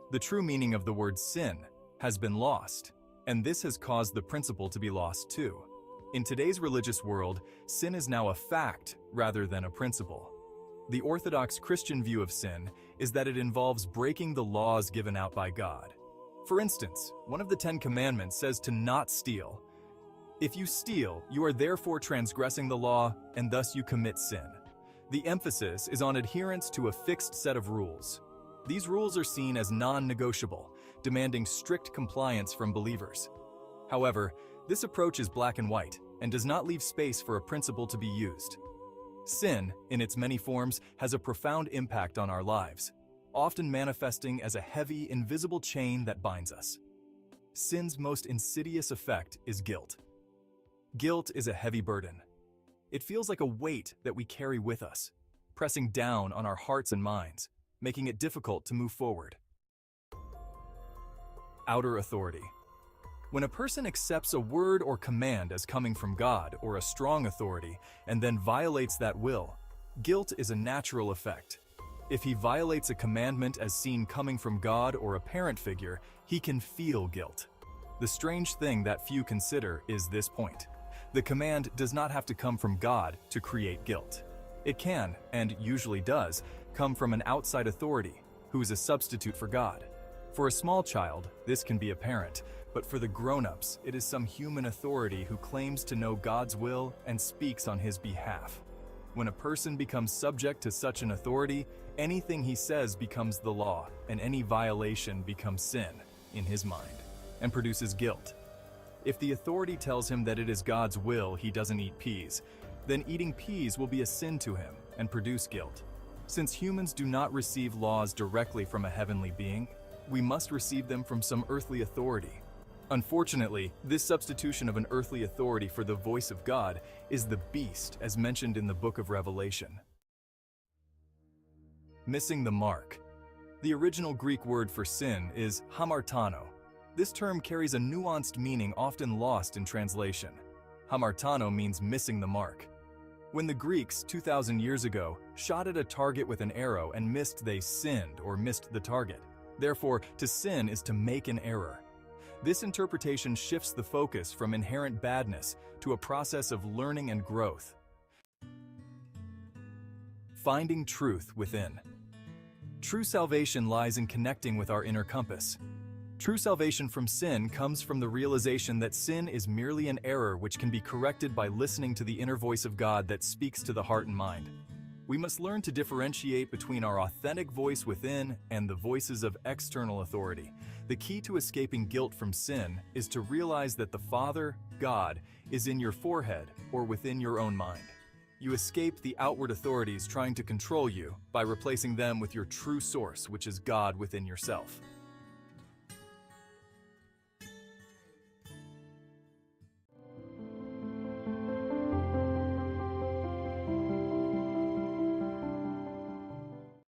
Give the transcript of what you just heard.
The true meaning of the word sin has been lost, and this has caused the principle to be lost too. In today's religious world, sin is now a fact rather than a principle. The Orthodox Christian view of sin is that it involves breaking the laws given out by God. For instance, one of the 10 Commandments says to not steal. If you steal, you are therefore transgressing the law, and thus you commit sin. The emphasis is on adherence to a fixed set of rules. These rules are seen as non-negotiable, demanding strict compliance from believers. However, this approach is black and white and does not leave space for a principle to be used. Sin, in its many forms, has a profound impact on our lives, often manifesting as a heavy, invisible chain that binds us. Sin's most insidious effect is guilt. Guilt is a heavy burden. It feels like a weight that we carry with us, pressing down on our hearts and minds, making it difficult to move forward. Outer authority. When a person accepts a word or command as coming from God or a strong authority and then violates that will, guilt is a natural effect. If he violates a commandment as seen coming from God or a parent figure, he can feel guilt. The strange thing that few consider is this point. The command does not have to come from God to create guilt. It can, and usually does, come from an outside authority, who is a substitute for God. For a small child, this can be a parent, but for the grown-ups, it is some human authority who claims to know God's will and speaks on his behalf. When a person becomes subject to such an authority, anything he says becomes the law, and any violation becomes sin, in his mind, and produces guilt. If the authority tells him that it is God's will he doesn't eat peas, then eating peas will be a sin to him and produce guilt. Since humans do not receive laws directly from a heavenly being, we must receive them from some earthly authority. Unfortunately, this substitution of an earthly authority for the voice of God is the beast as mentioned in the book of Revelation. Missing the mark. The original Greek word for sin is hamartano. This term carries a nuanced meaning often lost in translation. Hamartano means missing the mark. When the Greeks 2,000 years ago shot at a target with an arrow and missed, they sinned or missed the target. Therefore, to sin is to make an error. This interpretation shifts the focus from inherent badness to a process of learning and growth. Finding truth within. True salvation lies in connecting with our inner compass. True salvation from sin comes from the realization that sin is merely an error which can be corrected by listening to the inner voice of God that speaks to the heart and mind. We must learn to differentiate between our authentic voice within and the voices of external authority. The key to escaping guilt from sin is to realize that the Father, God, is in your forehead or within your own mind. You escape the outward authorities trying to control you by replacing them with your true source, which is God within yourself.